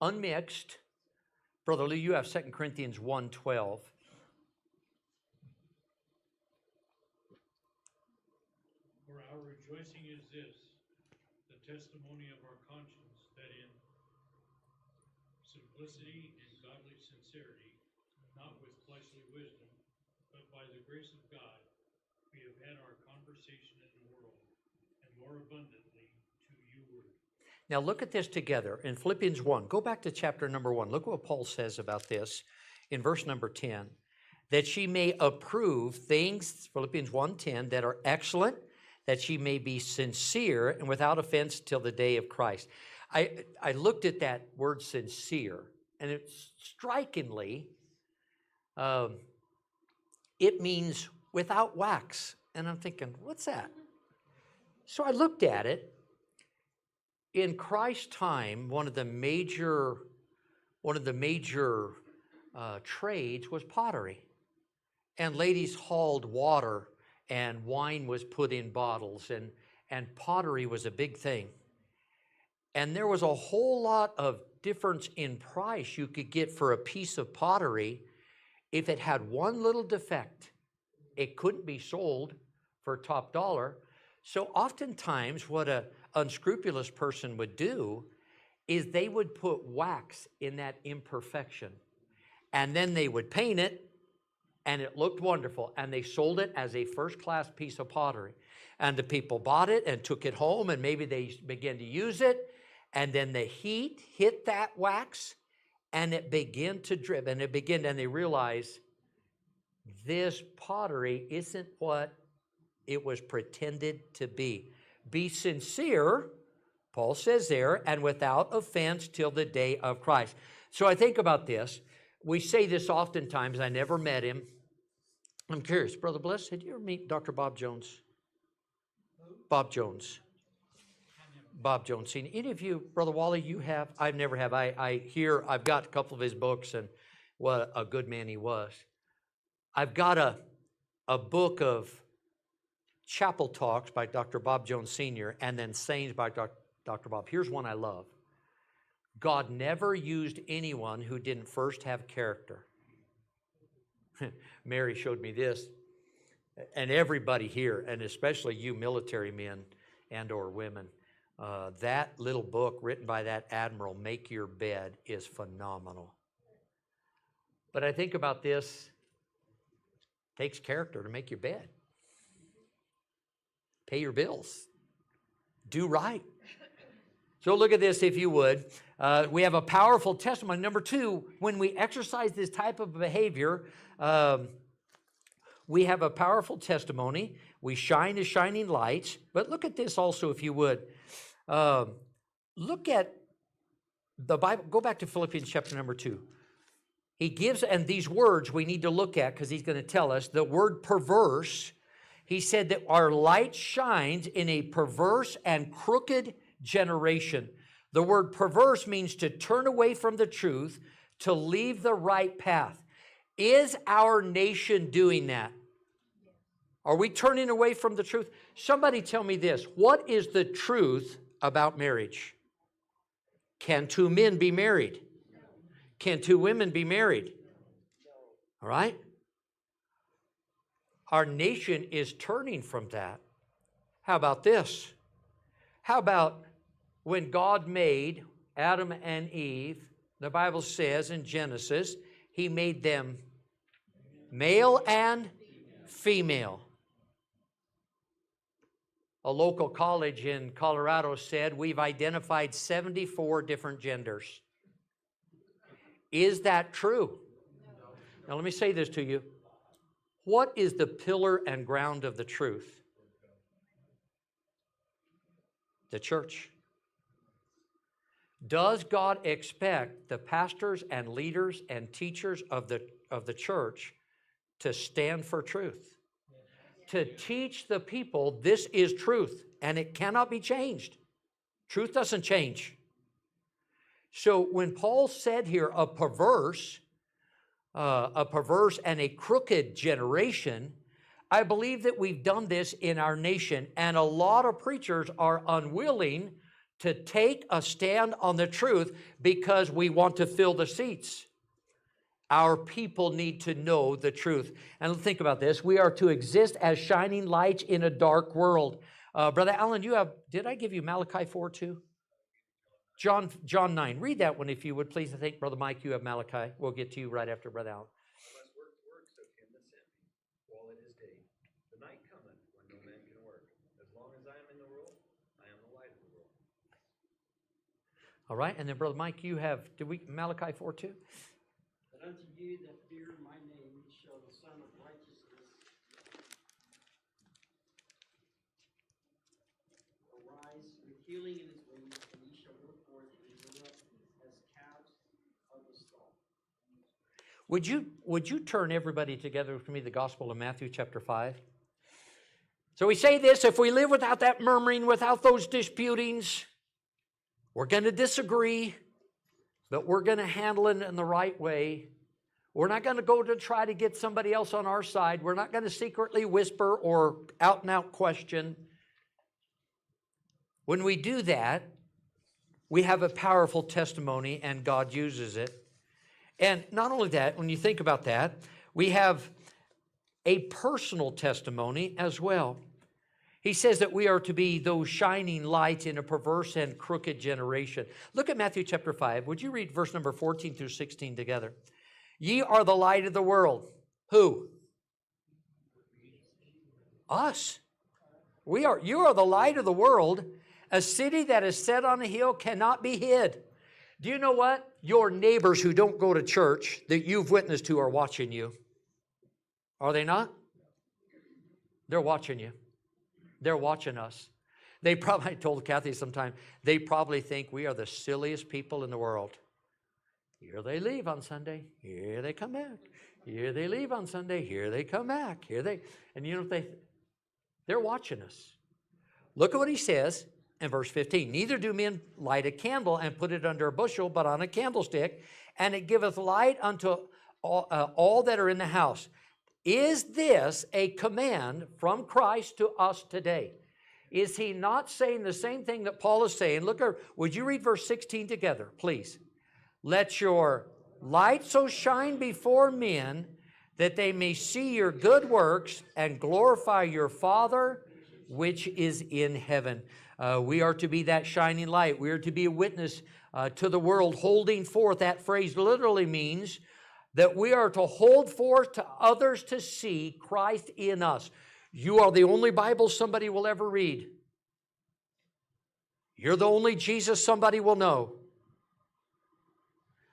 unmixed. Brother Lou, you have 2 Corinthians 1:12. For our rejoicing is this, the testimony of our conscience, that in simplicity and godly sincerity, not with fleshly wisdom, but by the grace of God, we have had our conversation in the world, and more abundantly to you word. Now look at this together in Philippians 1. Go back to chapter number 1. Look what Paul says about this in verse number 10. That she may approve things, Philippians 1:10, that are excellent, that she may be sincere and without offense till the day of Christ. I looked at that word sincere, and it's strikingly, it means without wax. And I'm thinking, what's that? So I looked at it. In Christ's time, one of the major trades was pottery. And ladies hauled water, and wine was put in bottles, and pottery was a big thing. And there was a whole lot of difference in price you could get for a piece of pottery. If it had one little defect, it couldn't be sold for top dollar. So oftentimes what an unscrupulous person would do is they would put wax in that imperfection, and then they would paint it, and it looked wonderful, and they sold it as a first-class piece of pottery. And the people bought it and took it home, and maybe they began to use it, and then the heat hit that wax, and it began to drip, and they realized this pottery isn't what it was pretended to be. Be sincere, Paul says there, and without offense till the day of Christ. So I think about this. We say this oftentimes. I never met him. I'm curious, Brother Bliss, did you ever meet Dr. Bob Jones? Bob Jones. Bob Jones. Seen any of you, Brother Wally, you have? I've never have. I hear, I've got a couple of his books, and what a good man he was. I've got a book of chapel talks by Dr. Bob Jones Sr. and then sayings by Dr. Bob. Here's one I love. God never used anyone who didn't first have character. Mary showed me this, and everybody here, and especially you military men and or women, that little book written by that admiral, Make Your Bed, is phenomenal. But I think about this, it takes character to make your bed. Pay your bills. Do right. So look at this, if you would. We have a powerful testimony. Number two, when we exercise this type of behavior, we have a powerful testimony. We shine as shining lights. But look at this also, if you would. Look at the Bible. Go back to Philippians chapter number 2. He gives, and these words we need to look at because he's going to tell us the word perverse. He said that our light shines in a perverse and crooked generation. The word perverse means to turn away from the truth, to leave the right path. Is our nation doing that? Are we turning away from the truth? Somebody tell me this. What is the truth about marriage? Can two men be married? Can two women be married? All right? Our nation is turning from that. How about this? How about when God made Adam and Eve, the Bible says in Genesis, he made them male and female. A local college in Colorado said we've identified 74 different genders. Is that true? Now let me say this to you. What is the pillar and ground of the truth? The church. Does God expect the pastors and leaders and teachers of the church to stand for truth? To teach the people this is truth, and it cannot be changed. Truth doesn't change. So when Paul said here a perverse and a crooked generation, I believe that we've done this in our nation, and a lot of preachers are unwilling to take a stand on the truth because we want to fill the seats. Our people need to know the truth. And think about this. We are to exist as shining lights in a dark world. Brother Allen, did I give you Malachi 4 too? John 9. Read that one if you would, please. I think, Brother Mike, you have Malachi. We'll get to you right after Brother Allen. Unless works of him that sent me, while it is day. The night cometh when no man can work. As long as I am in the world, I am the light of the world. All right, and then Brother Mike, you have, Malachi 4 too? But unto you that fear my name shall the Son of Righteousness arise with healing in his wings, and ye shall go forth and grow up as calves of the stall. Would you turn everybody together with me the Gospel of Matthew chapter 5? So we say this, if we live without that murmuring, without those disputings, we're going to disagree, but we're going to handle it in the right way. We're not going to go to try to get somebody else on our side. We're not going to secretly whisper or out and out question. When we do that, we have a powerful testimony and God uses it. And not only that, when you think about that, we have a personal testimony as well. He says that we are to be those shining lights in a perverse and crooked generation. Look at Matthew chapter 5. Would you read verse number 14 through 16 together? Ye are the light of the world. Who? Us. You are the light of the world. A city that is set on a hill cannot be hid. Do you know what? Your neighbors who don't go to church that you've witnessed to are watching you. Are they not? They're watching you. They're watching us. They probably, I told Kathy sometime, they probably think we are the silliest people in the world. Here they leave on Sunday. Here they come back. Here they leave on Sunday. Here they come back. And you know, they're watching us. Look at what he says in verse 15. Neither do men light a candle and put it under a bushel, but on a candlestick, and it giveth light unto all that are in the house. Is this a command from Christ to us today? Is he not saying the same thing that Paul is saying? Would you read verse 16 together, please? Let your light so shine before men that they may see your good works and glorify your Father which is in heaven. We are to be that shining light. We are to be a witness to the world, holding forth. That phrase literally means that we are to hold forth to others to see Christ in us. You are the only Bible somebody will ever read. You're the only Jesus somebody will know.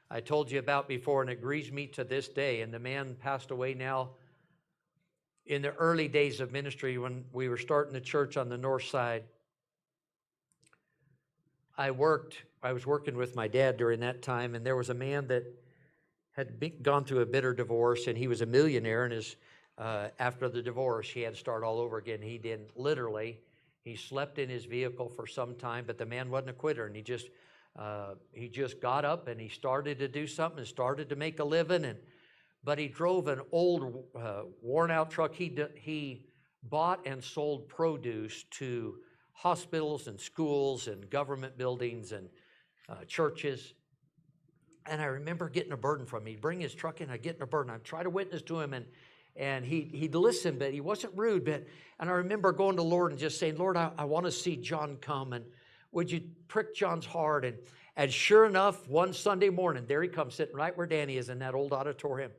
I told you about before, and it grieves me to this day, and the man passed away now. In the early days of ministry, when we were starting the church on the north side, I was working with my dad during that time, and there was a man that had gone through a bitter divorce, and he was a millionaire, and after the divorce, he had to start all over again. He didn't literally. He slept in his vehicle for some time, but the man wasn't a quitter, and he just got up and he started to do something and started to make a living. But he drove an old, worn-out truck. He bought and sold produce to hospitals and schools and government buildings and churches. And I remember getting a burden from him. He'd bring his truck in, I'd get a burden. I'd try to witness to him, and he'd listen, but he wasn't rude. And I remember going to the Lord and just saying, Lord, I want to see John come, and would you prick John's heart? And sure enough, one Sunday morning, there he comes, sitting right where Danny is in that old auditorium.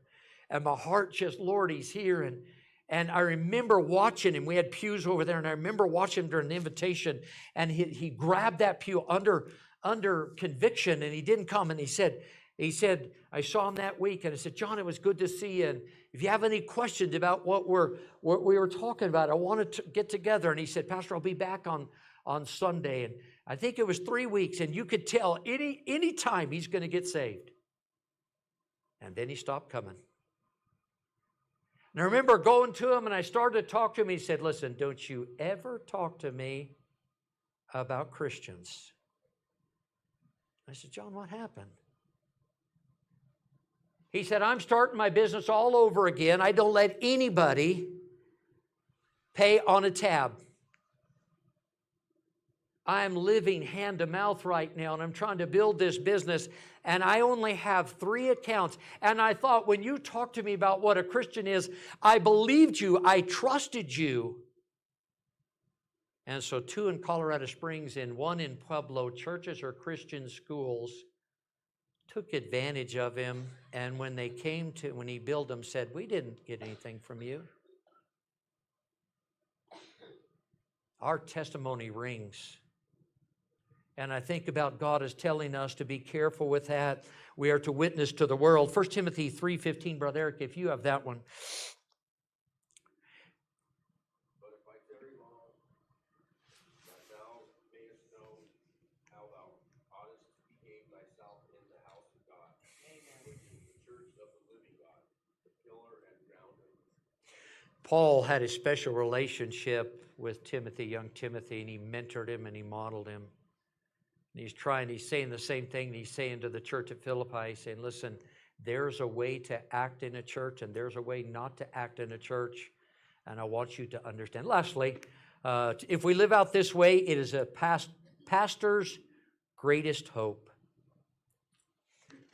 And my heart just, Lord, he's here. And I remember watching him. We had pews over there, and I remember watching him during the invitation, and he grabbed that pew under conviction, and he didn't come. And he said, I saw him that week, and I said, John, it was good to see you. And if you have any questions about what we were talking about, I wanted to get together. And he said, Pastor, I'll be back on on Sunday. And I think it was 3 weeks, and you could tell any time he's going to get saved. And then he stopped coming. And I remember going to him, and I started to talk to him. He said, listen, don't you ever talk to me about Christians. I said, John, what happened? He said, I'm starting my business all over again. I don't let anybody pay on a tab. I'm living hand to mouth right now, and I'm trying to build this business, and I only have 3 accounts. And I thought, when you talked to me about what a Christian is, I believed you, I trusted you. And so 2 in Colorado Springs and 1 in Pueblo, churches or Christian schools, took advantage of him. And when he billed them, said, we didn't get anything from you. Our testimony rings. And I think about God as telling us to be careful with that. We are to witness to the world. 1 Timothy 3:15, Brother Eric, if you have that one. But if I tarry long, that thou mayest know how thou oughtest to behave thyself in the house of God, which is the church of the living God, the pillar and ground of it. Paul had a special relationship with Timothy, young Timothy, and he mentored him and he modeled him. And he's saying the same thing he's saying to the church at Philippi. He's saying, listen, there's a way to act in a church and there's a way not to act in a church. And I want you to understand. Lastly, if we live out this way, it is a pastor's greatest hope.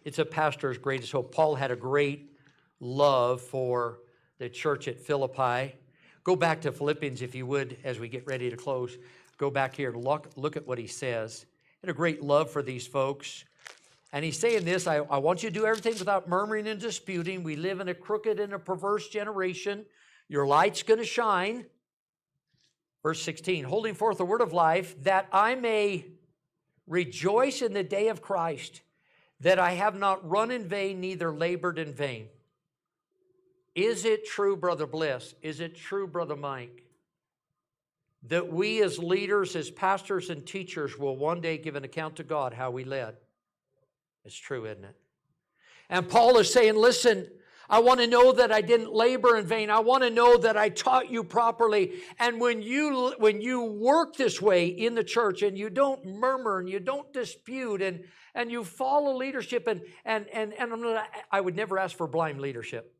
It's a pastor's greatest hope. Paul had a great love for the church at Philippi. Go back to Philippians, if you would, as we get ready to close. Go back here and look at what he says. He had a great love for these folks. And he's saying this, I want you to do everything without murmuring and disputing. We live in a crooked and a perverse generation. Your light's going to shine. Verse 16, holding forth the word of life, that I may rejoice in the day of Christ, that I have not run in vain, neither labored in vain. Is it true, Brother Bliss? Is it true, Brother Mike, that we as leaders, as pastors and teachers will one day give an account to God how we led? It's true, isn't it? And Paul is saying, listen, I want to know that I didn't labor in vain. I want to know that I taught you properly. And when you work this way in the church and you don't murmur and you don't dispute and you follow leadership I would never ask for blind leadership.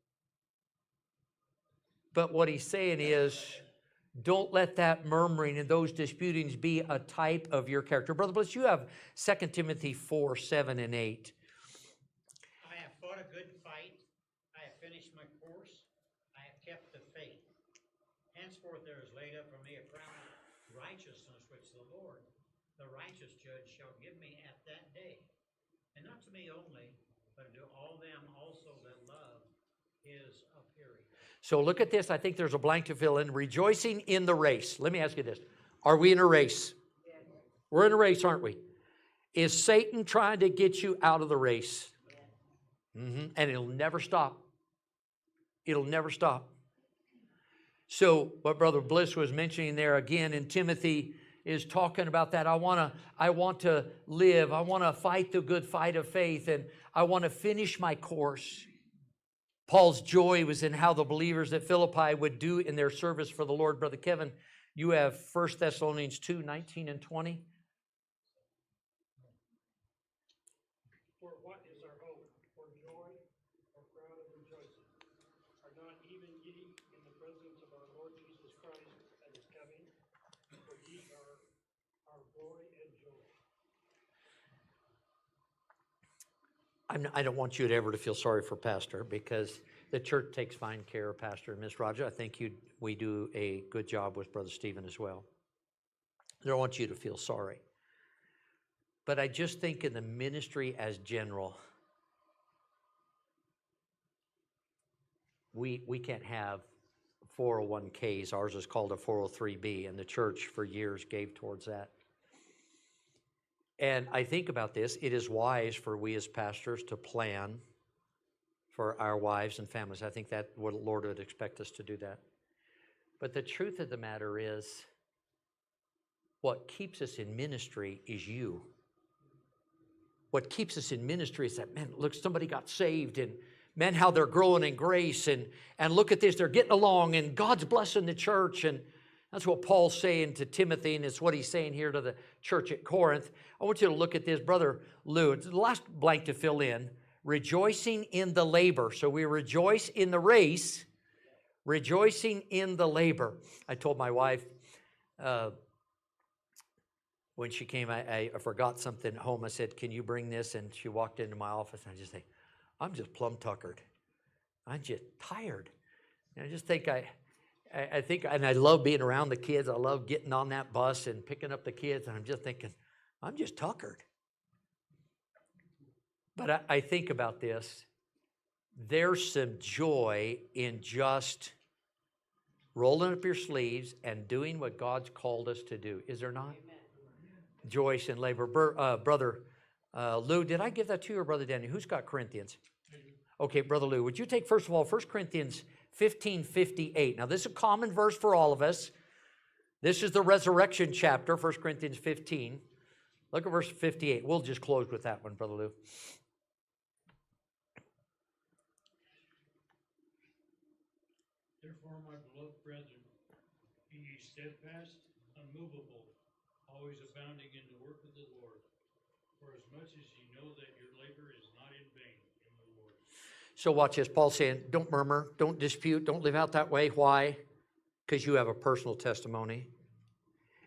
But what he's saying is, don't let that murmuring and those disputings be a type of your character. Brother Bliss, you have 2 Timothy 4, 7, and 8. I have fought a good fight. I have finished my course. I have kept the faith. Henceforth there is laid up for me a crown of righteousness, which the Lord, the righteous judge, shall give me at that day. And not to me only, but to all them also that love his appearing. So look at this. I think there's a blank to fill in. Rejoicing in the race. Let me ask you this. Are we in a race? Yes. We're in a race, aren't we? Is Satan trying to get you out of the race? Yes. And it'll never stop. It'll never stop. So what Brother Bliss was mentioning there again in Timothy is talking about that. I want to live. I want to fight the good fight of faith, and I want to finish my course. Paul's joy was in how the believers at Philippi would do in their service for the Lord. Brother Kevin, you have 1 Thessalonians 2, 19 and 20. For what is our hope, or joy, or crown of rejoicing? Are not even ye in the presence of our Lord Jesus Christ at his coming? For ye are our glory and joy. I don't want you to ever to feel sorry for Pastor, because the church takes fine care of Pastor and Miss Roger. I think we do a good job with Brother Stephen as well. I don't want you to feel sorry. But I just think in the ministry as general, we can't have 401ks. Ours is called a 403b, and the church for years gave towards that. And I think about this. It is wise for we as pastors to plan for our wives and families. I think that what the Lord would expect us to do that. But the truth of the matter is, What keeps us in ministry is you. What keeps us in ministry is that, man, look, somebody got saved, and man, how they're growing in grace, and look at this, they're getting along, and God's blessing the church. And that's what Paul's saying to Timothy, and it's what he's saying here to the church at Corinth. I want you to look at this, Brother Lou. It's the last blank to fill in. Rejoicing in the labor. So we rejoice in the race, rejoicing in the labor. I told my wife when she came, I forgot something at home. I said, can you bring this? And she walked into my office, and I just say, I'm just plumb tuckered. I'm just tired. And I just think I think, and I love being around the kids. I love getting on that bus and picking up the kids. And I'm just thinking, I'm just tuckered. But I think about this. There's some joy in just rolling up your sleeves and doing what God's called us to do. Is there not? Amen. Joyce and labor. Brother Lou, did I give that to you or Brother Daniel? Who's got Corinthians? Okay, Brother Lou, would you take, first of all, 1 Corinthians 15:58. Now, this is a common verse for all of us. This is the resurrection chapter, 1 Corinthians 15. Look at verse 58. We'll just close with that one, Brother Lou. Therefore, my beloved brethren, be ye steadfast, unmovable, always abounding in the work of the Lord. For as much as ye know that your labor is not in vain in the Lord. So watch this. Paul's saying, don't murmur, don't dispute, don't live out that way. Why? Because you have a personal testimony.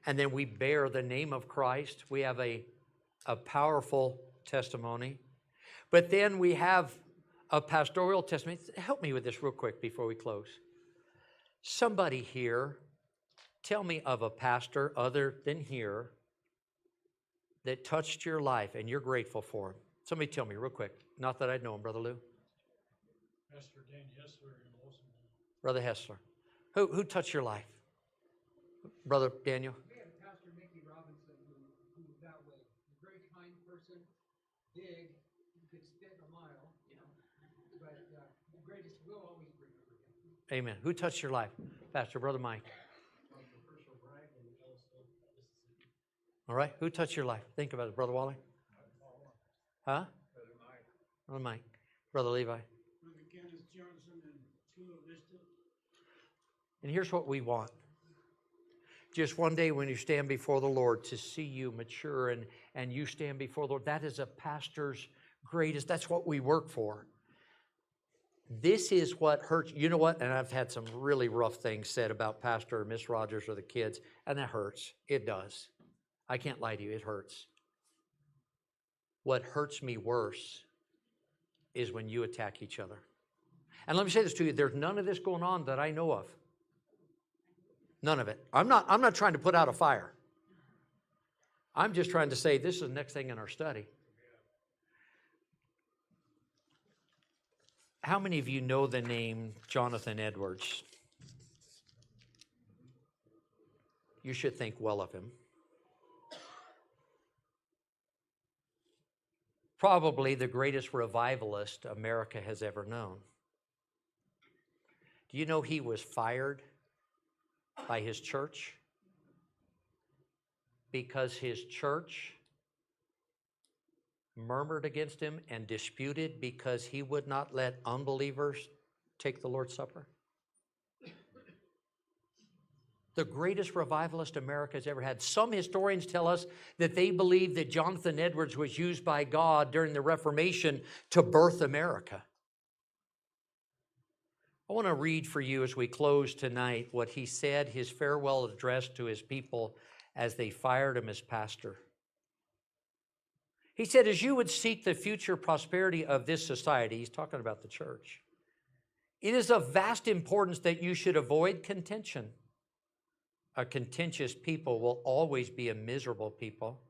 And then we bear the name of Christ. We have a powerful testimony. But then we have a pastoral testimony. Help me with this real quick before we close. Somebody here, tell me of a pastor other than here that touched your life and you're grateful for him. Somebody tell me real quick. Not that I know him, Brother Lou. Pastor Dan Hessler in Wilsonville. Brother Hessler. Who touched your life? Brother Daniel? We have Pastor Mickey Robinson who's that way. A very kind person, big, you could spit a mile, you know. But the greatest, we'll always remember him. Amen. Who touched your life? Pastor, Brother Mike. All right. Who touched your life? Think about it. Brother Wally? Huh? Brother Mike. Brother Levi. Brother Kenneth Johnson and Chula Vista. And here's what we want. Just one day when you stand before the Lord, to see you mature and you stand before the Lord. That is a pastor's greatest. That's what we work for. This is what hurts. You know what? And I've had some really rough things said about Pastor or Miss Rogers or the kids, and that hurts. It does. I can't lie to you. It hurts. What hurts me worse is when you attack each other. And let me say this to you. There's none of this going on that I know of. None of it. I'm not trying to put out a fire. I'm just trying to say this is the next thing in our study. How many of you know the name Jonathan Edwards? You should think well of him. Probably the greatest revivalist America has ever known. Do you know he was fired by his church because his church murmured against him and disputed because he would not let unbelievers take the Lord's Supper? The greatest revivalist America has ever had. Some historians tell us that they believe that Jonathan Edwards was used by God during the Reformation to birth America. I want to read for you as we close tonight what he said, his farewell address to his people as they fired him as pastor. He said, as you would seek the future prosperity of this society, he's talking about the church, it is of vast importance that you should avoid contention. A contentious people will always be a miserable people.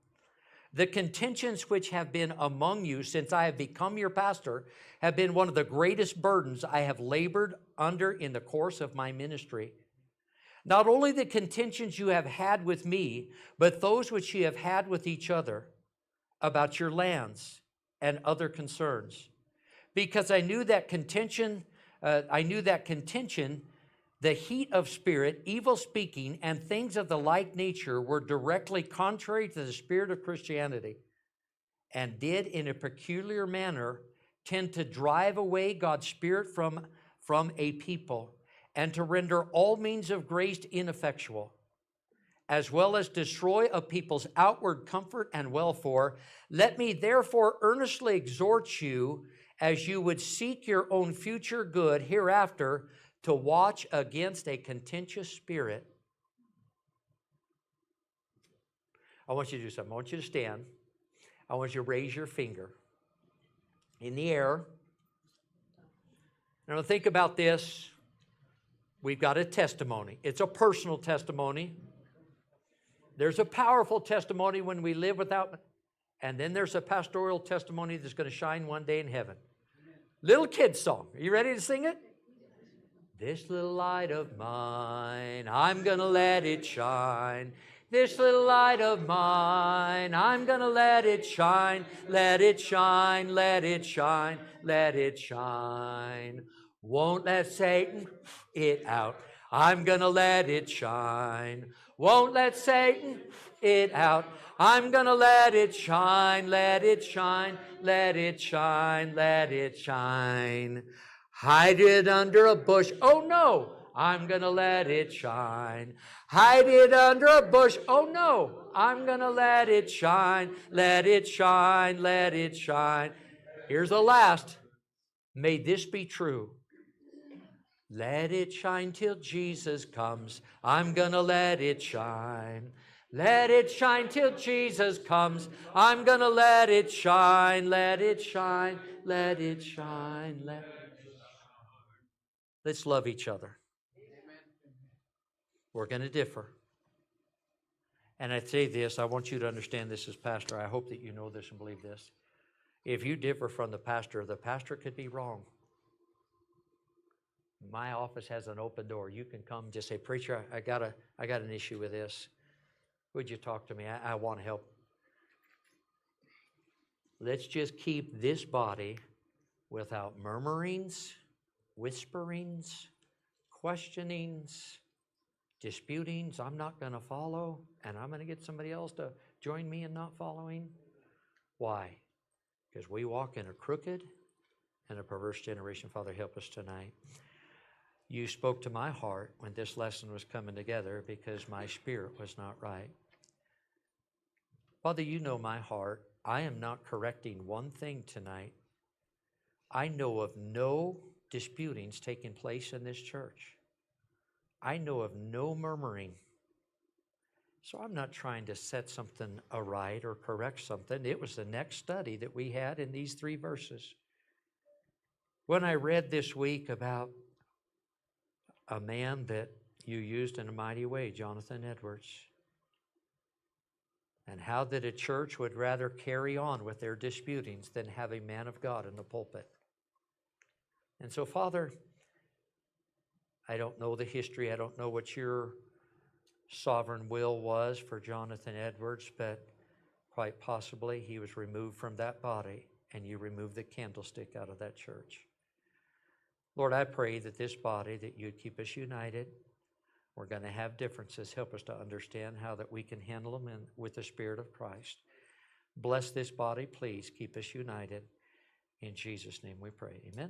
The contentions which have been among you since I have become your pastor have been one of the greatest burdens I have labored under in the course of my ministry. Not only the contentions you have had with me, but those which you have had with each other about your lands and other concerns. Because I knew that contention the heat of spirit, evil speaking, and things of the like nature were directly contrary to the spirit of Christianity and did in a peculiar manner tend to drive away God's spirit from a people and to render all means of grace ineffectual, as well as destroy a people's outward comfort and welfare. Let me therefore earnestly exhort you, as you would seek your own future good hereafter, to watch against a contentious spirit. I want you to do something. I want you to stand. I want you to raise your finger in the air. Now think about this. We've got a testimony. It's a personal testimony. There's a powerful testimony when we live without, and then there's a pastoral testimony that's going to shine one day in heaven. Little kid song. Are you ready to sing it? This little light of mine, I'm going to let it shine. This little light of mine, I'm going to let it shine. Let it shine, let it shine, let it shine. Won't let Satan it out. I'm going to let it shine. Won't let Satan it out. I'm going to let it shine, let it shine, let it shine, let it shine. Hide it under a bush. Oh no, I'm going to let it shine. Hide it under a bush. Oh no, I'm going to let it shine. Let it shine, let it shine. Here's the last. May this be true. Let it shine till Jesus comes. I'm going to let it shine. Let it shine till Jesus comes. I'm going to let it shine. Let it shine. Let it shine. Let's love each other. We're going to differ. And I say this, I want you to understand this as pastor. I hope that you know this and believe this. If you differ from the pastor could be wrong. My office has an open door. You can come, just say, preacher, I got an issue with this. Would you talk to me? I want to help. Let's just keep this body without murmurings, whisperings, questionings, disputings. I'm not going to follow, and I'm going to get somebody else to join me in not following. Why? Because we walk in a crooked and a perverse generation. Father, help us tonight. You spoke to my heart when this lesson was coming together because my spirit was not right. Father, you know my heart. I am not correcting one thing tonight. I know of no disputings taking place in this church. I know of no murmuring. So I'm not trying to set something aright or correct something. It was the next study that we had in these 3 verses. When I read this week about a man that you used in a mighty way, Jonathan Edwards, and how that a church would rather carry on with their disputings than have a man of God in the pulpit. And so, Father, I don't know the history. I don't know what your sovereign will was for Jonathan Edwards, but quite possibly he was removed from that body and you removed the candlestick out of that church. Lord, I pray that this body, that you'd keep us united. We're going to have differences. Help us to understand how that we can handle them with the Spirit of Christ. Bless this body, please. Keep us united. In Jesus' name we pray. Amen.